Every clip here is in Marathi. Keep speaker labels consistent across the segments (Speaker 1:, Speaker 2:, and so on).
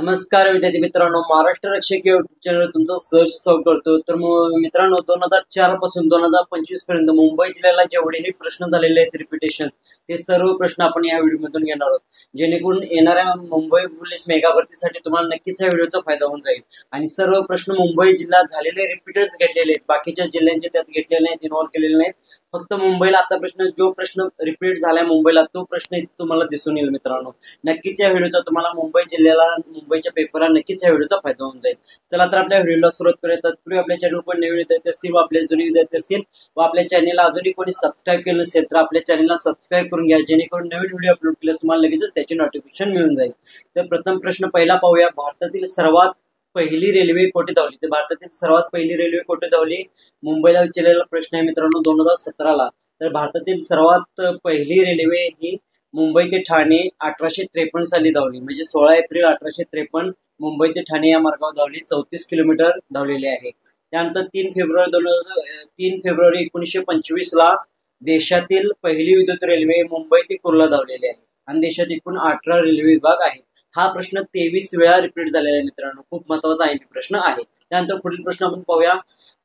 Speaker 1: नमस्कार विद्यार्थी मित्रांनो, महाराष्ट्र रक्षक या युट्यूब चॅनल तुमचं सहर्ष स्वागत करतो। तर मित्रांनो, 2004 पासून 2025 पर्यंत मुंबई जिल्ह्याला जेवढेही प्रश्न झालेले आहेत रिपिटेशन, ते सर्व प्रश्न आपण या व्हिडिओमधून घेणार आहोत, जेणेकरून येणाऱ्या मुंबई पोलीस मेगा भरतीसाठी तुम्हाला नक्कीच या व्हिडिओचा फायदा होऊन जाईल। आणि सर्व प्रश्न मुंबई जिल्ह्यात झालेले रिपीटर्स घेतलेले आहेत, बाकीच्या जिल्ह्यांचे त्यात घेतलेले नाहीत, इन्व्हॉल्व केलेले नाहीत। फक्त मुंबईला आता जो प्रश्न रिपीट झालाय मुंबईला, तो प्रश्न इथे तुम्हाला दिसून येईल। मित्रांनो, नक्कीच या व्हिडिओचा तुम्हाला मुंबई जिल्ह्याला, मुंबईच्या पेपरला नक्कीच या व्हिडिओचा फायदा होऊन जाईल। चला तर आपल्या व्हिडिओला सुरुवात करूया। तत्पूर्वी आपल्या चॅनल पण नवीन विद्यार्थी असतील व आपले जुने विद्यार्थी असतील व आपल्या चॅनलला अजूनही कोणी सबस्क्राईब केलं नसेल तर आपल्या चॅनलला सबस्क्राईब करून घ्या, जेणेकरून नवीन व्हिडिओ अपलोड केल्यास तुम्हाला लगेचच त्याची नोटिफिकेशन मिळून जाईल। तर प्रथम प्रश्न पहिला पाहूया। भारतातील सर्वात पहिली रेल्वे कोठे धावली? तर भारतातील सर्वात पहिली रेल्वे कोठे धावली? मुंबईला विचारलेला प्रश्न आहे मित्रांनो, 2017 ला। तर भारतातील सर्वात पहिली रेल्वे ही मुंबई ते ठाणे 1853 साली धावली, म्हणजे 16 एप्रिल 1853 मुंबई ते ठाणे या मार्गावर धावली, 34 किलोमीटर धावलेली आहे। त्यानंतर 3 फेब्रुवारी 1925 ला देशातील पहिली विद्युत रेल्वे मुंबई ते कुर्ला धावलेली आहे आणि देशात एकूण 18 रेल्वे विभाग आहेत। हा प्रश्न 23 वेळा रिपीट झालेला आहे मित्रांनो, खूप महत्वाचा आहे प्रश्न आहे। त्यानंतर पुढील प्रश्न आपण पाहूया।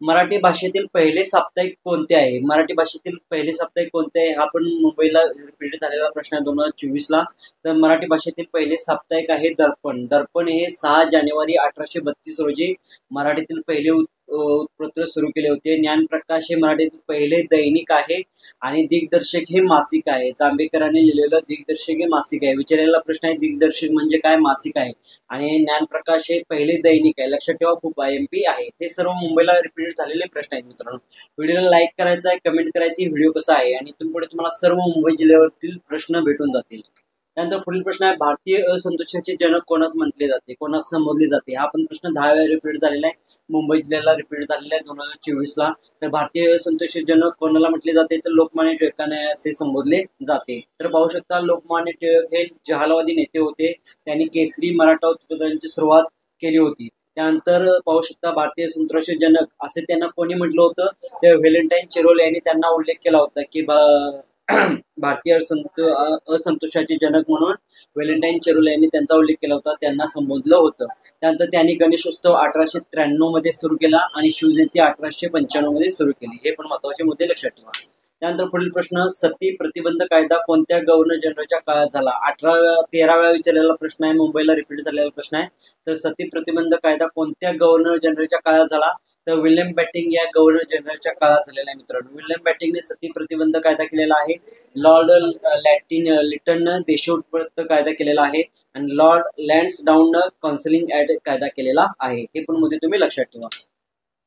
Speaker 1: मराठी भाषेतील पहिले साप्ताहिक कोणते आहे? मराठी भाषेतील पहिले साप्ताहिक कोणते आहे? हा पण मुंबईला रिपीट झालेला प्रश्न आहे 2024 ला। तर मराठी भाषेतील पहिले साप्ताहिक आहे दर्पण। दर्पण हे 6 जानेवारी 1832 रोजी मराठीतील पहिले उत्पन्न सुरू केले होते। ज्ञानप्रकाश हे मराठीतील पहिले दैनिक आहे आणि दिग्दर्शक हे मासिक आहे। जांभेकरांनी लिहिलेलं दिग्दर्शक हे मासिक आहे। विचारलेला प्रश्न आहे दिग्दर्शक म्हणजे काय, मासिक आहे, आणि ज्ञानप्रकाश हे पहिले दैनिक आहे। लक्षात ठेवा, खूप IMP आहे। हे सर्व मुंबईला रिपीट झालेले प्रश्न आहेत मित्रांनो। व्हिडिओला लाईक करायचा आहे, कमेंट करायची व्हिडिओ कसा आहे, आणि इथून पुढे तुम्हाला सर्व मुंबई जिल्ह्यावरील प्रश्न भेटून जातील। त्यानंतर पुढील प्रश्न आहे, भारतीय असंतोषाचे जनक कोणास म्हटले जाते, कोणास संबोधले जाते? हा पण प्रश्न 10 वेळा रिपीट झालेला आहे, मुंबई जिल्ह्याला रिपीट झालेला आहे 2024 ला। तर भारतीय असंतोषाचे जनक कोणाला म्हटले जाते? तर लोकमान्य टिळकांना असे संबोधले जाते। तर पाहू शकता, लोकमान्य टिळक हे जहालवादी नेते होते, त्यांनी केसरी मराठा उत्पादनाची सुरुवात केली होती। त्यानंतर पाहू शकता, भारतीय असंतोषाचे जनक असे त्यांना कोणी म्हटलं होतं? ते व्हॅलेंटाईन चिरोल यांनी त्यांना उल्लेख केला होता की भारतीय असंतोषाचे जनक म्हणून व्हॅलेंटाईन चिरोल यांनी त्यांचा उल्लेख केला होता, त्यांना संबोधलं होतं। त्यानंतर त्यांनी गणेशोत्सव 1893 मध्ये सुरू केला आणि शिवजयंती 1895 मध्ये सुरू केली। हे पण महत्वाचे मुद्दे लक्षात ठेवा। त्यानंतर पुढील प्रश्न, सती प्रतिबंध कायदा कोणत्या गव्हर्नर जनरलच्या काळात झाला? 13 वेळा विचारलेला प्रश्न आहे, मुंबईला रिपीट झालेला प्रश्न आहे। तर सती प्रतिबंध कायदा कोणत्या गव्हर्नर जनरलच्या काळात झाला? तर विल्यम बॅटिंग या गव्हर्नर जनरलच्या काळात झालेला आहे मित्रांनो। विल्यम बॅटिंगने सती प्रतिबंध कायदा केलेला आहे। लॉर्ड लिटननं देशोत्पत्त कायदा केलेला आहे आणि लॉर्ड लॅन्सडाऊननं काउन्सिलिंग ऍक्ट कायदा केलेला आहे। हे पण मुद्दे तुम्ही लक्षात ठेवा।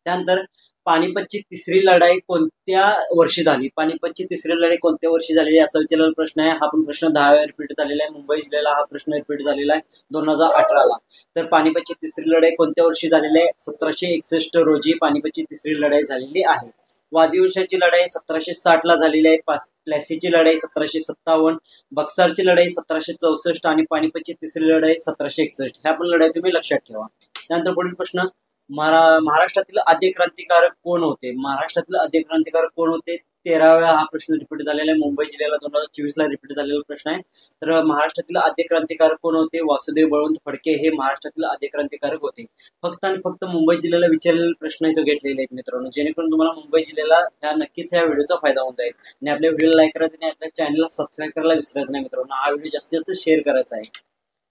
Speaker 1: त्यानंतर पानिपतची तिसरी लढाई कोणत्या वर्षी झाली? पानिपतची तिसरी लढाई कोणत्या वर्षी झालेली असा विचारलेला प्रश्न आहे। हा पण प्रश्न 10 वेळा रिपीट झालेला आहे, मुंबई जिल्ह्याला हा प्रश्न रिपीट झालेला आहे 2018 ला। तर पानिपतची तिसरी लढाई कोणत्या वर्षी झालेली आहे? 1761 रोजी पानिपतची तिसरी लढाई झालेली आहे। वादिवंशाची लढाई 1760 ला झालेली आहे, प्लासीची लढाई 1757, बक्सरची लढाई 1764 आणि पानिपतची तिसरी लढाई 1761। ह्या पण लढाई तुम्ही लक्षात ठेवा। त्यानंतर पुढील प्रश्न, महाराष्ट्रातील आद्य क्रांतिकारक कोण होते? महाराष्ट्रातील आद्य क्रांतिकारक कोण होते? 13 वेळा हा प्रश्न रिपीट झालेला आहे, मुंबई जिल्ह्याला 2024 ला रिपीट झालेला प्रश्न आहे। तर महाराष्ट्रातील आद्य क्रांतिकारक कोण होते? वासुदेव बळवंत फडके हे महाराष्ट्रातील आद्य क्रांतिकारक होते। फक्त आणि फक्त मुंबई जिल्ह्याला विचारलेले प्रश्न इथं घेतलेले आहेत मित्रांनो, जेणेकरून तुम्हाला मुंबई जिल्ह्याला नक्कीच या व्हिडिओचा फायदा होऊन जाईल। आणि आपल्या व्हिडिओला लाईक करायचं आणि आपल्या चॅनलला सबस्क्राईब करायला विसरायचं नाही मित्रांनो। हा व्हिडिओ जास्तीत जास्त शेअर करायचा आहे।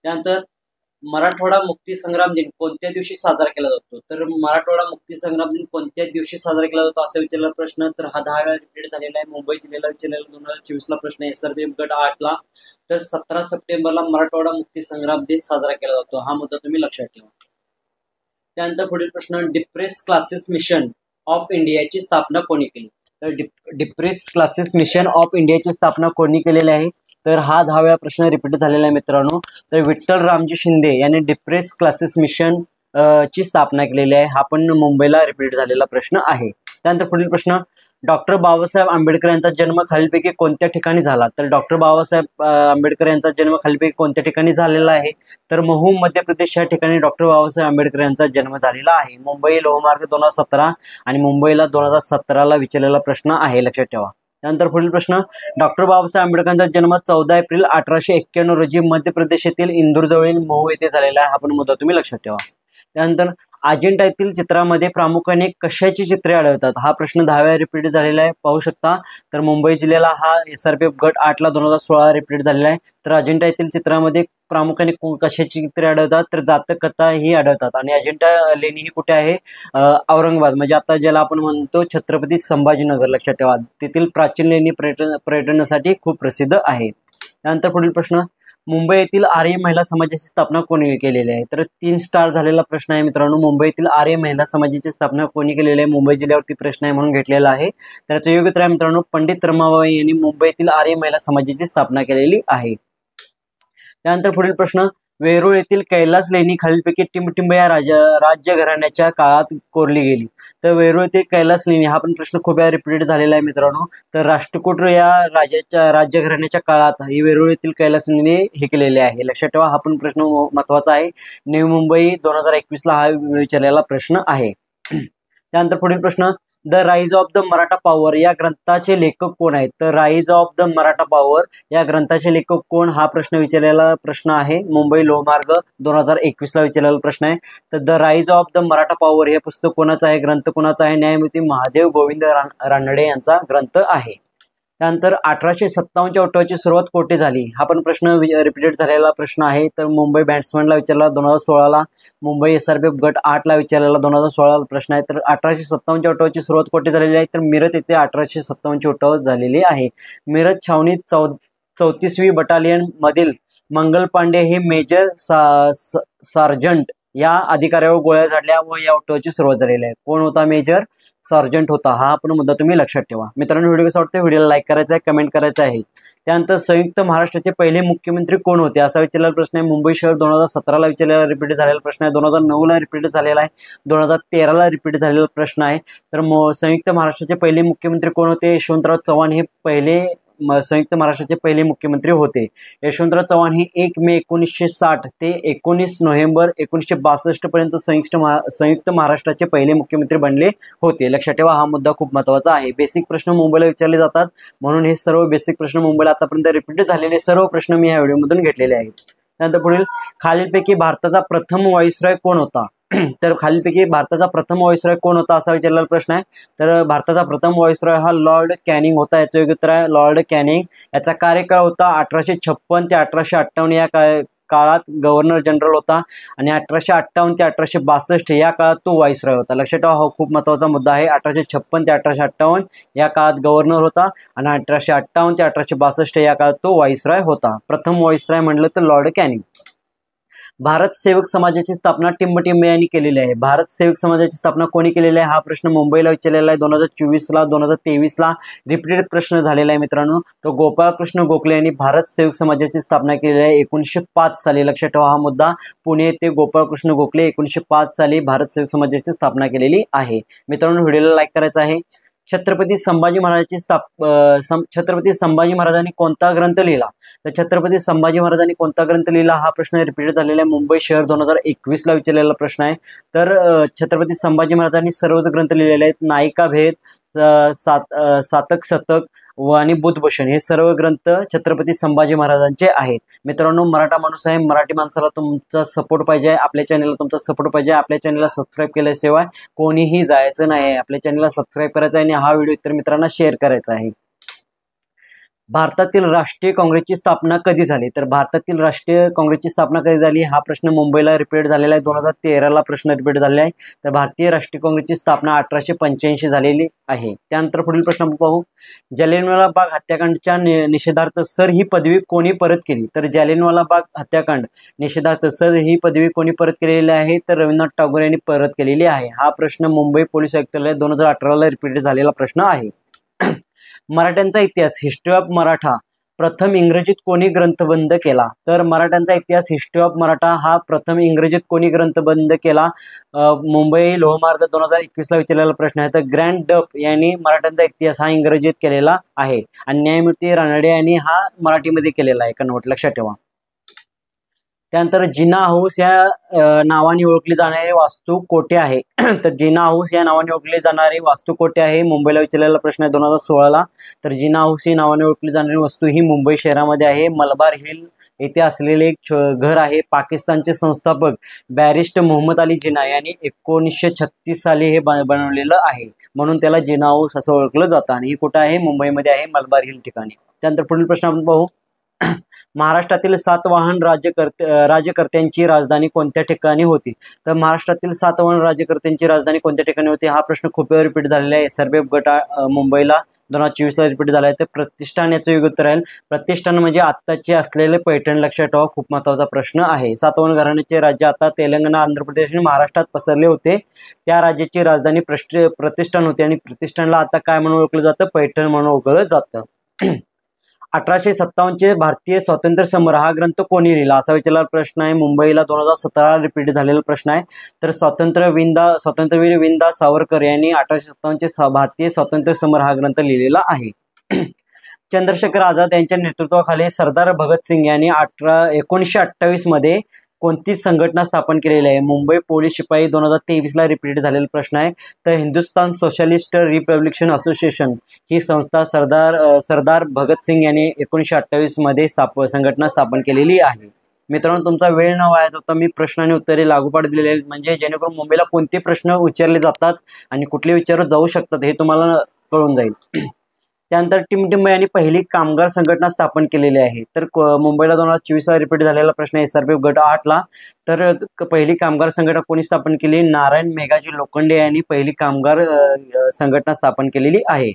Speaker 1: त्यानंतर मराठवाडा मुक्ती संग्राम दिन कोणत्या दिवशी साजरा केला जातो? तर मराठवाडा मुक्ती संग्राम दिन कोणत्या दिवशी साजरा केला जातो असा विचारलेला प्रश्न, तर हा 10 वेळा रिपीट झालेला आहे, मुंबई जिल्ह्याला विचारलेला 2024 ला प्रश्न आहे, SRB गट 8 ला। तर 17 सप्टेंबरला मराठवाडा मुक्ती संग्राम दिन साजरा केला जातो। हा मुद्दा तुम्ही लक्षात ठेवा। त्यानंतर पुढील प्रश्न, डिप्रेस क्लासेस मिशन ऑफ इंडियाची स्थापना कोणी केली? तर डिप्रेस क्लासेस मिशन ऑफ इंडियाची स्थापना कोणी केलेली आहे? तर हा 10 वेळा प्रश्न रिपीट झालेला आहे मित्रांनो। तर विठ्ठल रामजी शिंदे यांनी डिप्रेस क्लासेस मिशन ची स्थापना केलेली आहे। हा पण मुंबईला रिपीट झालेला प्रश्न आहे। त्यानंतर पुढील प्रश्न, डॉक्टर बाबासाहेब आंबेडकर यांचा जन्म खालीलपैकी कोणत्या ठिकाणी झाला? तर डॉक्टर बाबासाहेब आंबेडकर यांचा जन्म खालीलपैकी कोणत्या ठिकाणी झालेला आहे? तर महू मध्य प्रदेश या ठिकाणी डॉक्टर बाबासाहेब आंबेडकर यांचा जन्म झालेला आहे। मुंबई लोहमार्ग 2017 आणि मुंबईला 2017 ला विचारलेला प्रश्न आहे, लक्षात ठेवा। त्यानंतर पुढील प्रश्न, डॉक्टर बाबासाहेब आंबेडकरांचा जन्म 14 एप्रिल 1891 रोजी मध्य प्रदेश येथील इंदूरजवळील महू येथे झालेला आहे. हा पण मुद्दा तुम्ही लक्षात ठेवा. त्यानंतर अजिंठा येथील चित्रामध्ये प्रामुख्याने कशाची चित्रे आढळतात? हा प्रश्न 10व्या रिपीट झालेला आहे, पाहू शकता. तर मुंबई जिल्ह्याला हा SRPF गट 8 ला 2016 रिपीट झालेला आहे. तर अजिंठा येथील चित्रामध्ये प्रामुख्याने कशाची चित्रे आढळतात? तर जातक कथा ही आढळतात. आणि अजिंठा लेणी ही कुठे आहे? औरंगाबाद, म्हणजे आता ज्याला आपण म्हणतो छत्रपती संभाजीनगर, लक्षात ठेवा. तेथील प्राचीन लेणी पर्यटनासाठी खूप प्रसिद्ध आहे. त्यानंतर पुढील प्रश्न, मुंबई येथील आर्य महिला समाजाची स्थापना कोणी केलेली आहे? तर 3 स्टार झालेला प्रश्न आहे मित्रांनो. मुंबई येथील आर्य महिला समाजाची स्थापना कोणी केलेली आहे? मुंबई जिल्ह्यावरती प्रश्न आहे म्हणून घेतलेला आहे. त्याचं योग्य उत्तर आहे मित्रांनो, पंडित रमाबाई यांनी मुंबईतील आर्य महिला समाजाची स्थापना केलेली आहे. त्यानंतर पुढील प्रश्न, वेरूळ येथील कैलास लेणी खालीलपैकी टिंबटिंब या राज्य घराण्याच्या काळात कोरली गेली. तर वेरूळ येथील कैलास लेणी हा पण प्रश्न खूप वेळा रिपीट झालेला आहे मित्रांनो. तर राष्ट्रकूट या राज्य घराण्याच्या काळात ही वेरूळ येथील कैलास लेणी हे केलेले आहे, लक्षात ठेवा. हा पण प्रश्न महत्वाचा आहे. नवी मुंबई 2021 ला हा विचारलेला प्रश्न आहे. त्यानंतर पुढील प्रश्न, the rise of the Maratha power या ग्रंथाचे लेखक कोण आहेत? तर rise of the Maratha power या ग्रंथाचे लेखक कोण? हा प्रश्न विचारलेला प्रश्न आहे. मुंबई लोहमार्ग 2021 ला विचारलेला प्रश्न आहे. तर the rise of the Maratha power हे पुस्तक कोणाचं आहे? ग्रंथ कोणाचा आहे? न्यायमूर्ती महादेव गोविंद रानडे यांचा ग्रंथ आहे. त्यानंतर 1857च्या उठावाची सुरुवात कोठे झाली? हा पण प्रश्न रिपीटेड झालेला प्रश्न आहे. तर मुंबई बॅट्समॅनला विचारला 2016ला, मुंबई SRPF गट 8 ला विचारलेला 2016 प्रश्न आहे. तर 1857च्या उठावाची सुरुवात कोठे झालेली आहे? तर मिरज येथे 1857ची उठाव झालेली आहे. मिरज छावणी 34वी बटालियन मधील मंगल पांडे हे मेजर सार्जंट या अधिकाऱ्यावर गोळ्या झाडल्या व या उठावाची सुरुवात झालेली आहे. कोण होता? मेजर सार्जंट होता. हा पण मुद्दा तुम्ही लक्षात ठेवा. मित्रांनो, व्हिडिओ कसा वाटतो? व्हिडिओला लाईक करायचा आहे, कमेंट करायचा आहे. त्यानंतर संयुक्त महाराष्ट्राचे पहिले मुख्यमंत्री कोण होते? असा विचारलेला प्रश्न आहे. मुंबई शहर 2017ला विचारलेला रिपीट झालेला प्रश्न आहे. 2009ला रिपीट झालेला आहे. 2013ला रिपीट झालेला प्रश्न आहे. तर संयुक्त महाराष्ट्राचे पहिले मुख्यमंत्री कोण होते? यशवंतराव चव्हाण हे पहिले संयुक्त महाराष्ट्राचे पहिले मुख्यमंत्री होते. यशवंतराव चव्हाण हे 1 मे 1960 ते 19 नोव्हेंबर 1962 पर्यंत संयुक्त महाराष्ट्राचे पहिले मुख्यमंत्री बनले होते. लक्षात ठेवा, हा मुद्दा खूप महत्वाचा आहे. बेसिक प्रश्न मुंबईला विचारले जातात, म्हणून हे सर्व बेसिक प्रश्न मुंबईला आतापर्यंत रिपीट झालेले सर्व प्रश्न मी या व्हिडिओमधून घेतलेले आहेत. त्यानंतर पुढील, खालीलपैकी भारताचा प्रथम व्हाईसरॉय कोण होता? तर खालीलपैकी भारताचा प्रथम व्हाईसरॉय कोण होता असा विचारलेला प्रश्न आहे. तर भारताचा प्रथम व्हाईसरॉय हा लॉर्ड कॅनिंग होता. याचं योग्य उत्तर आहे लॉर्ड कॅनिंग. याचा कार्यकाळ होता 1856 ते 1858 या काळात गव्हर्नर जनरल होता. आणि 1858 ते 1862 या काळात तो व्हाईसरॉय होता. लक्षात ठेवा, हा खूप महत्वाचा मुद्दा आहे. 1856 ते 1858 या काळात गव्हर्नर होता आणि 1858 ते 1862 या काळात तो व्हाईसरॉय होता. प्रथम व्हाईसरॉय म्हटलं तर लॉर्ड कॅनिंग. भारत सेवक समाजाची स्थापना टिंबटिंब यांनी केलेली आहे. भारत सेवक समाजाची स्थापना कोणी केलेली आहे? हा प्रश्न मुंबईला विचारलेला आहे. 2024ला 2023ला रिपीटेड प्रश्न झालेला आहे मित्रांनो. तो गोपाळकृष्ण गोखले यांनी भारत सेवक समाजाची स्थापना केलेली आहे 1905 साली. लक्षात ठेवा, हा मुद्दा. पुणे येथे गोपाळकृष्ण गोखले 1905 साली भारत सेवक समाजाची स्थापना केलेली आहे. मित्रांनो, व्हिडिओला लाईक करायचा आहे. छत्रपती संभाजी महाराजांनी कोणता ग्रंथ लिहिला? तर छत्रपती संभाजी महाराजांनी कोणता ग्रंथ लिहिला हा प्रश्न रिपीट झालेला आहे. मुंबई शहर 2021 ला विचारलेला प्रश्न आहे. तर छत्रपती संभाजी महाराजांनी सर्वच ग्रंथ लिहिलेले आहेत. नायिका भेद, सातक शतक आणि बुद्धभूषण हे सर्व ग्रंथ छत्रपती संभाजी महाराजांचे आहेत. मित्रांनो, मराठा माणूस आहे, मराठी माणसाला तुमचा सपोर्ट पाहिजे, आपल्या चॅनलला तुमचा सपोर्ट पाहिजे. आपल्या चॅनलला सबस्क्राईब केल्याशिवाय कोणीही जायचं नाही. आपल्या चॅनलला सबस्क्राईब करायचं आहे आणि हा व्हिडिओ इतर मित्रांना शेअर करायचा आहे. भारतातील राष्ट्रीय काँग्रेसची स्थापना कधी झाली? तर भारतातील राष्ट्रीय काँग्रेसची स्थापना कधी झाली हा प्रश्न मुंबईला रिपीट झालेला आहे. 2013ला प्रश्न रिपीट झालेला आहे. तर भारतीय राष्ट्रीय काँग्रेसची स्थापना 1885 झालेली आहे. त्यानंतर पुढील प्रश्न पाहू. जालियनवाला बाग हत्याकांडच्या निषेधार्थ सर ही पदवी कोणी परत केली? तर जालियनवाला बाग हत्याकांड निषेधार्थ सर ही पदवी कोणी परत केलेली आहे? तर रवींद्रनाथ टागोर यांनी परत केलेली आहे. हा प्रश्न मुंबई पोलीस आयुक्तालय 2018ला रिपीट झालेला प्रश्न आहे. मराठ्यांचा इतिहास हिस्ट्री ऑफ मराठा प्रथम इंग्रजीत कोणी ग्रंथबद्ध केला? तर मराठ्यांचा इतिहास हिस्ट्री ऑफ मराठा हा प्रथम इंग्रजीत कोणी ग्रंथबद्ध केला? मुंबई लोहमार्ग 2021 ला विचारलेला प्रश्न आहे. तर ग्रँड डफ यांनी मराठ्यांचा इतिहास हा इंग्रजीत केलेला आहे आणि न्यायमूर्ती रानडे यांनी हा मराठीमध्ये केलेला आहे कन्वर्ट. लक्षात ठेवा. त्यानंतर जिना हाऊस या नावाने ओळखली जाणारी वास्तू कोठे आहे? तर जिना हाऊस या नावाने ओळखली जाणारी वास्तू कोठे आहे? मुंबईला विचारलेला प्रश्न आहे 2016ला. तर जिना हाऊस ही नावाने ओळखली जाणारी वास्तू ही मुंबई शहरामध्ये आहे. मलबार हिल येथे असलेले एक घर आहे. पाकिस्तानचे संस्थापक बॅरिस्टर मोहम्मद अली जिना यांनी 1936 साली हे बनवलेलं आहे, म्हणून त्याला जिना हाऊस असं ओळखलं जातं. आणि हे कुठं आहे? मुंबईमध्ये आहे, मलबार हिल ठिकाणी. त्यानंतर पुढील प्रश्न आपण पाहू. महाराष्ट्रातील सातवाहन राज्यकर्त्यांची राजधानी कोणत्या ठिकाणी होती? तर महाराष्ट्रातील सातवाहन राज्यकर्त्यांची राजधानी कोणत्या ठिकाणी होती? हा प्रश्न खूप वेळा रिपीट झालेला आहे. सर्वे गट मुंबईला 2024ला रिपीट झाला आहे. तर प्रतिष्ठान याचं योग्य उत्तर राहील. प्रतिष्ठान म्हणजे आत्ताचे असलेले पैठण. लक्षात ठेवा, खूप महत्वाचा प्रश्न आहे. सातवाहन घराण्याचे राज्य आता तेलंगणा, आंध्र प्रदेश आणि महाराष्ट्रात पसरले होते. त्या राज्याची राजधानी प्रतिष्ठान होती आणि प्रतिष्ठानला आता काय म्हणून ओळखलं जातं? पैठण म्हणून ओळखलं जातं. 1857चे भारतीय स्वातंत्र्य समर हा ग्रंथ कोणी लिहिला असा विचारलेला प्रश्न आहे. मुंबईला 2017 रिपीट झालेला प्रश्न आहे. तर स्वातंत्र्यवीर विंदा सावरकर यांनी 1857चे भारतीय स्वातंत्र्य समर हा ग्रंथ लिहिलेला आहे. चंद्रशेखर आझाद यांच्या नेतृत्वाखाली सरदार भगतसिंग यांनी 1928 मध्ये कोणती संघटना स्थापन केलेली आहे? मुंबई पोलीस शिपाई 2023ला रिपीट झालेला प्रश्न आहे. तर हिंदुस्थान सोशलिस्ट रिपब्लिकन असोसिएशन ही संस्था सरदार भगतसिंग यांनी 1928 मध्ये संघटना स्थापन केलेली आहे. मित्रांनो, तुमचा वेळ न वाया जाता मी प्रश्न आणि उत्तरे लागोपाठ दिलेले आहेत, म्हणजे जेणेकरून मुंबईला कोणते प्रश्न विचारले जातात आणि कुठले विचारले जाऊ शकतात हे तुम्हाला कळून जाईल. त्यानंतर टिमटिंब यांनी पहिली कामगार संघटना स्थापन केलेली आहे. तर मुंबईला 2024ला रिपीट झालेला प्रश्न आहे. सर्वे गट 8ला. तर पहिली कामगार संघटना कोणी स्थापन केली? नारायण मेघाजी लोखंडे यांनी पहिली कामगार संघटना स्थापन केलेली आहे.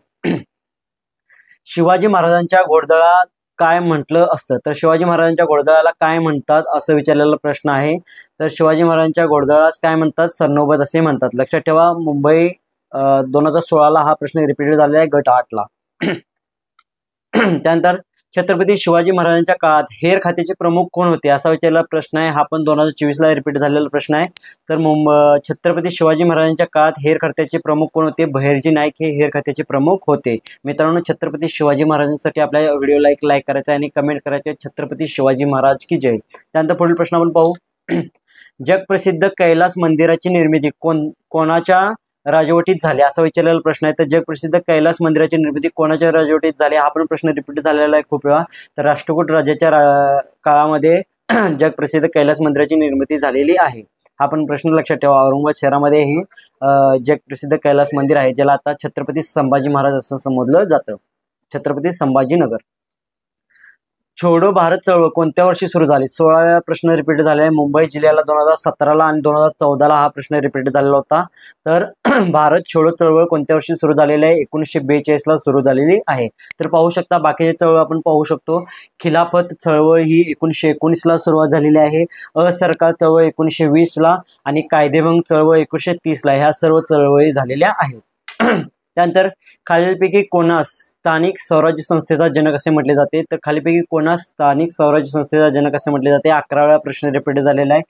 Speaker 1: शिवाजी महाराजांच्या घोडदळाला काय म्हटलं असतं? तर शिवाजी महाराजांच्या घोडदळाला काय म्हणतात असं विचारलेला प्रश्न आहे. तर शिवाजी महाराजांच्या घोडदळास काय म्हणतात? सरनोबत असे म्हणतात. लक्षात ठेवा, मुंबई 2016ला हा प्रश्न रिपीट झालेला आहे, गट 8ला. त्यानंतर छत्रपती शिवाजी महाराजांच्या काळात हेर खात्याचे प्रमुख कोण होते असा विचारलेला प्रश्न आहे. हा पण 2024ला रिपीट झालेला प्रश्न आहे. तर छत्रपती शिवाजी महाराजांच्या काळात हेर खात्याचे प्रमुख कोण होते? बहिर्जी नाईक हे हेर खात्याचे प्रमुख होते. मित्रांनो, छत्रपती शिवाजी महाराजांसाठी आपल्या व्हिडिओला लाईक करायचा आणि कमेंट करायचे. छत्रपती शिवाजी महाराज की जय. त्यानंतर पुढील प्रश्न आपण पाहू. जगप्रसिद्ध कैलास मंदिराची निर्मिती कोणाच्या राजवटीत झाली असा विचारलेला प्रश्न आहे. तर जगप्रसिद्ध कैलास मंदिराची निर्मिती कोणाच्या राजवटीत झाली हा पण प्रश्न रिपीट झालेला आहे खूप वेळा. तर राष्ट्रकूट राजाच्या काळामध्ये जगप्रसिद्ध कैलास मंदिराची निर्मिती झालेली आहे. हा पण प्रश्न लक्षात ठेवा. औरंगाबाद शहरामध्ये ही जगप्रसिद्ध कैलास मंदिर आहे, ज्याला आता छत्रपती संभाजी महाराज असं संबोधलं जातं. छत्रपती संभाजीनगर. छोडो भारत चळवळ कोणत्या वर्षी सुरू झाली? 16व्या प्रश्न रिपीट झाला आहे. मुंबई जिल्ह्याला 2017ला आणि 2014ला हा प्रश्न रिपीट झालेला होता. तर भारत छोडो चळवळ कोणत्या वर्षी सुरू झालेली आहे? 1942ला सुरू झालेली आहे. तर पाहू शकता, बाकीचे चळवळ आपण पाहू शकतो. खिलाफत चळवळ ही 1919ला सुरुवात झालेली आहे. असरकार चळवळ 1920ला आणि कायदेभंग चळवळ 1930ला. ह्या सर्व चळवळी झालेल्या आहेत. त्यानंतर खालीलपैकी कोणास स्थानिक स्वराज्य संस्थेचा जनक असे म्हटले जाते? तर खालीलपैकी कोणास स्थानिक स्वराज्य संस्थेचा जनक असे म्हटले जाते? 11व्या प्रश्न रिपीट झालेला आहे.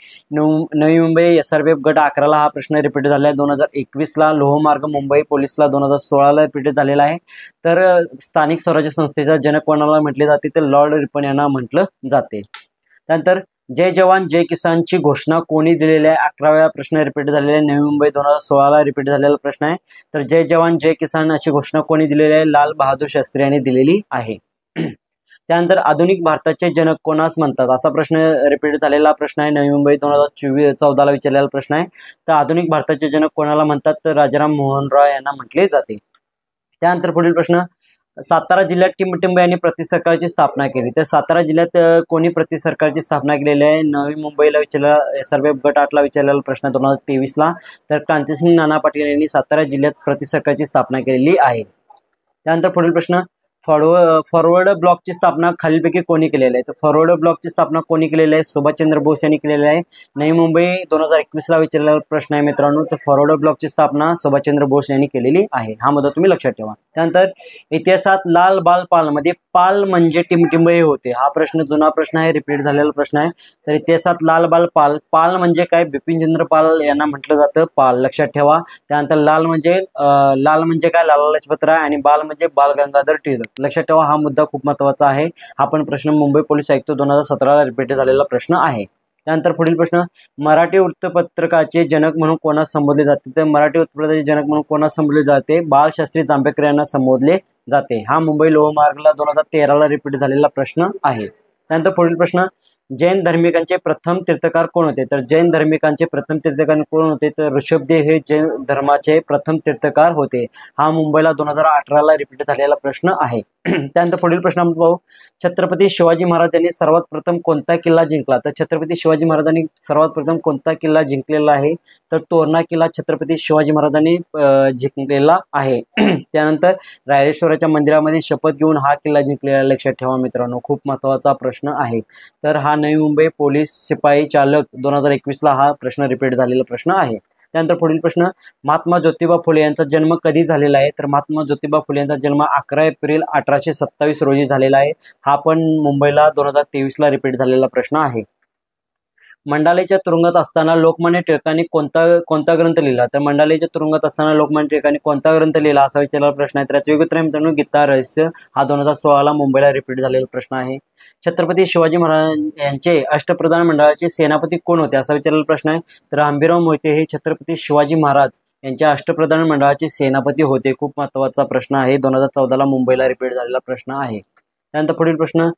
Speaker 1: नवी मुंबई SRB गट 11ला हा प्रश्न रिपीट झाला आहे. 2021ला लोहमार्ग मुंबई पोलीसला 2016ला रिपीट झालेला आहे. तर स्थानिक स्वराज्य संस्थेचा जनक कोणाला म्हटले जाते? तर लॉर्ड रिपन यांना म्हटलं जाते. त्यानंतर जय जवान जय किसानची घोषणा कोणी दिलेली आहे? 11व्या प्रश्न रिपीट झालेला आहे. नवी मुंबई 2016ला रिपीट झालेला प्रश्न आहे. तर जय जवान जय किसान अशी घोषणा कोणी दिलेली आहे? लाल बहादूर शास्त्री यांनी दिलेली आहे. त्यानंतर आधुनिक भारताचे जनक कोणास म्हणतात असा प्रश्न रिपीट झालेला प्रश्न आहे. नवी मुंबई 2014ला विचारलेला प्रश्न आहे. तर आधुनिक भारताचे जनक कोणाला म्हणतात? तर राजाराम मोहन रॉय यांना म्हटले जाते. त्यानंतर पुढील प्रश्न. सातारा जिल्ह्यात टिंबटिंब यांनी प्रतिसरकारची स्थापना केली. तर सातारा जिल्ह्यात कोणी प्रतिसरकारची स्थापना केलेली आहे? नवी मुंबईला विचारलेला SRB गट 8ला विचारलेला प्रश्न 2023ला. तर क्रांतिसिंग नाना पाटील यांनी सातारा जिल्ह्यात प्रतिसरकारची स्थापना केलेली आहे. त्यानंतर पुढील प्रश्न. फॉरवर्ड ब्लॉकची स्थापना खालीलपैकी कोणी केलेली आहे? तर फॉरवर्ड ब्लॉकची स्थापना कोणी केलेली आहे? सुभाषचंद्र बोस यांनी केलेली आहे. नवी मुंबई 2021ला विचारलेला प्रश्न आहे मित्रांनो. तर फॉरवर्ड ब्लॉकची स्थापना सुभाषचंद्र बोस यांनी केलेली आहे. हा मुद्दा तुम्ही लक्षात ठेवा. त्यानंतर इतिहासात लाल बाल पाल मध्ये पाल म्हणजे टिमटिंब हे होते. हा प्रश्न जुना प्रश्न आहे, रिपीट झालेला प्रश्न आहे. तर इतिहासात लाल बाल पाल म्हणजे काय? बिपिनचंद्र पाल यांना म्हटलं जातं पाल. लक्षात ठेवा. त्यानंतर लाल म्हणजे काय? लाला लजपत राय. आणि बाल म्हणजे बाल गंगाधर टिळक. लक्षात ठेवा, हा मुद्दा खूप महत्वाचा आहे. हा पण प्रश्न मुंबई पोलीस आयुक्त 2017ला रिपीट झालेला प्रश्न आहे. त्यानंतर पुढील प्रश्न, मराठी वृत्तपत्रकाचे जनक म्हणून कोणास संबोधले जाते? तर मराठी वृत्तपत्रकाचे जनक म्हणून कोणास संबोधले जाते? बाळशास्त्री जांभेकर यांना संबोधले जाते. हा मुंबई लोहमार्गला 2013ला रिपीट झालेला प्रश्न आहे. त्यानंतर पुढील प्रश्न, जैन धार्मिकांचे प्रथम तीर्थकार कोण होते? तर जैन धार्मिकांचे प्रथम तीर्थकार कोण होते? तर ऋषभदेव हे जैन धर्माचे प्रथम तीर्थकार होते. हा मुंबईला 2018ला रिपीट झालेला प्रश्न आहे. त्यानंतर पुढील प्रश्न आपण पाहू, छत्रपती शिवाजी महाराजांनी सर्वात प्रथम कोणता किल्ला जिंकला? तर छत्रपती शिवाजी महाराजांनी सर्वात प्रथम कोणता किल्ला जिंकलेला आहे? तर तोरणा किल्ला छत्रपती शिवाजी महाराजांनी जिंकलेला आहे. त्यानंतर रायरेश्वराच्या मंदिरामध्ये शपथ घेऊन हा किल्ला जिंकलेला, लक्षात ठेवा मित्रांनो, खूप महत्त्वाचा प्रश्न आहे. तर हा नवी मुंबई पोलीस शिपाई चालक 2021ला हा प्रश्न रिपीट झालेला प्रश्न आहे. त्यानंतर पुढील प्रश्न, महात्मा ज्योतिबा फुले यांचा जन्म कधी झालेला आहे? तर महात्मा ज्योतिबा फुले यांचा जन्म 11 एप्रिल 1827 रोजी झालेला आहे. हा पण मुंबईला 2023ला रिपीट झालेला प्रश्न आहे. मंडालेच्या तुरुंगात असताना लोकमान्य टिळकांनी कोणता ग्रंथ लिहिला? तर मंडालेच्या तुरुंगात असताना लोकमान्य टिळकांनी कोणता ग्रंथ लिहिला असा विचारलेला प्रश्न आहे. त्याचे योग्य उत्तर मित्रांनो, गीता रहस्य. हा 2016ला मुंबईला रिपीट झालेला प्रश्न आहे. छत्रपती शिवाजी महाराज यांचे अष्टप्रधान मंडळाचे सेनापती कोण होते असा विचारलेला प्रश्न आहे. तर हंबीरराव मोहिते हे छत्रपती शिवाजी महाराज यांच्या अष्टप्रधान मंडळाचे सेनापती होते. खूप महत्त्वाचा प्रश्न आहे. 2014ला मुंबईला रिपीट झालेला प्रश्न आहे. त्यानंतर पुढील प्रश्न,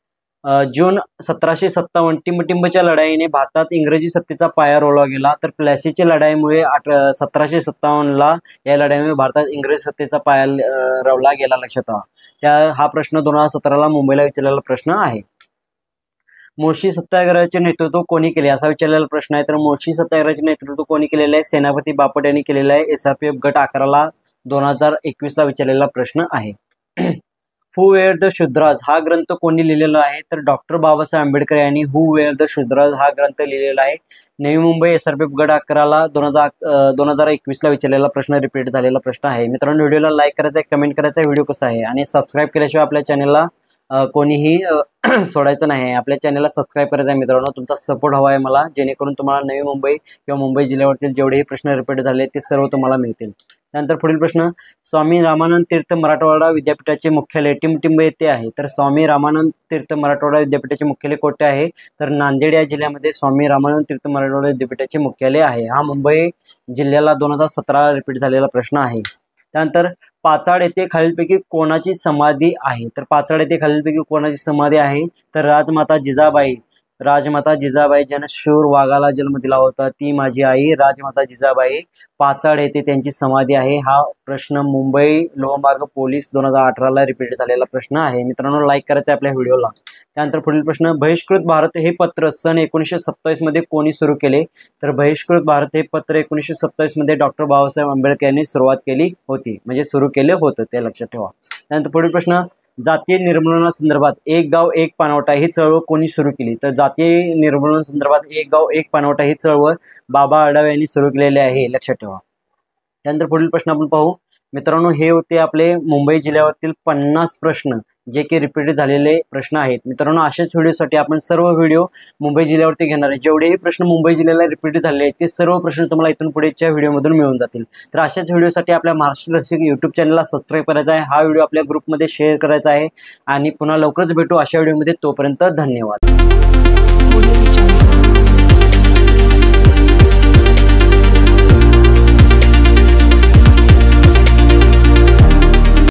Speaker 1: जून 1757 टिंबटिंबच्या लढाईने भारतात इंग्रजी सत्तेचा पाया रोवला गेला. तर प्लासीच्या लढाईमुळे 1757ला या लढाईमुळे भारतात इंग्रजी सत्तेचा पाया रोवला गेला, लक्षात ठेवा. हा प्रश्न 2017ला मुंबईला विचारलेला प्रश्न आहे. मुळशी सत्याग्रहाचे नेतृत्व कोणी केले असा विचारलेला प्रश्न आहे. तर मुळशी सत्याग्रहाचे नेतृत्व कोणी केलेले आहे? सेनापती बापट यांनी केलेले आहे. SRPF गट 11ला 2021ला विचारलेला प्रश्न आहे. हू वेअर द शूद्राज हा ग्रंथ कोणी लिहिलेला आहे? तर डॉक्टर बाबासाहेब आंबेडकर यांनी हू वेअर द शूद्राज हा ग्रंथ लिहिलेला आहे. नवी मुंबई SRPF गट 11ला 2021ला विचारलेला प्रश्न रिपीट झालेला प्रश्न आहे. मित्रांनो, व्हिडिओला लाईक करायचा आहे, कमेंट करायचा आहे, व्हिडिओ कसा आहे, आणि सबस्क्राईब केल्याशिवाय आपल्या चॅनलला कोणीही सोडायचं नाही. आपल्या चॅनलला सबस्क्राईब करायचं आहे मित्रांनो. तुमचा सपोर्ट हवा आहे मला, जेणेकरून तुम्हाला नवी मुंबई किंवा मुंबई जिल्ह्यावरतील जेवढेही प्रश्न रिपीट झाले ते सर्व तुम्हाला मिळतील. त्यानंतर पुढील प्रश्न, स्वामी रामानंद तीर्थ मराठवाडा विद्यापीठाचे मुख्यालय टिंबटिंब येथे आहे. तर स्वामी रामानंद तीर्थ मराठवाडा विद्यापीठाचे मुख्यालय कोठे आहे? तर नांदेड या जिल्ह्यामध्ये स्वामी रामानंद तीर्थ मराठवाडा विद्यापीठाचे मुख्यालय आहे. हा मुंबई जिल्ह्याला 2017 रिपीट झालेला प्रश्न आहे. त्यानंतर पाचाड येथे खालीलपैकी कोणाची समाधी आहे? तर पाचाड येथे खालीलपैकी कोणाची समाधी आहे? तर राजमाता जिजाबाई ज्यानं शूर वाघाला जन्म दिला होता ती माझी आई राजमाता जिजाबाई, पाचाड येथे त्यांची समाधी आहे. हा प्रश्न मुंबई लोहमार्ग पोलीस 2018ला रिपीट झालेला प्रश्न आहे. मित्रांनो, लाईक करायचं आहे आपल्या व्हिडिओला. त्यानंतर पुढील प्रश्न, बहिष्कृत भारत हे पत्र सन 1927 मध्ये कोणी सुरू केले? तर बहिष्कृत भारत हे पत्र 1927 मध्ये डॉक्टर बाबासाहेब आंबेडकर यांनी सुरुवात केली होती, म्हणजे सुरू केले होतं, ते लक्षात ठेवा. त्यानंतर पुढील प्रश्न, जातीय निर्मूलनासंदर्भात एक गाव एक पाणवठा ही चळवळ कोणी सुरू केली? तर जातीय निर्मूलनासंदर्भात एक गाव एक पाणवठा ही चळवळ बाबा आढाव यांनी सुरू केलेली आहे, लक्षात ठेवा. त्यानंतर पुढील प्रश्न आपण पाहू. मित्रांनो, हे होते आपले मुंबई जिल्ह्यावरील 50 प्रश्न जे की रिपीट झालेले प्रश्न आहेत. मित्रांनो, अशाच व्हिडिओसाठी आपण सर्व व्हिडिओ मुंबई जिल्ह्यावरती घेणार आहे. जेवढेही प्रश्न मुंबई जिल्ह्याला रिपीट झालेले आहेत ते सर्व प्रश्न तुम्हाला इथून पुढेच्या व्हिडिओमधून मिळून जातील. तर अशाच व्हिडिओसाठी आपल्या महाराष्ट्र रसिक यूट्यूब चॅनलला सबस्क्राईब करायचा आहे, हा व्हिडिओ आपल्या ग्रुपमध्ये शेअर करायचा आहे, आणि पुन्हा लवकरच भेटू अशा व्हिडिओमध्ये. तोपर्यंत धन्यवाद.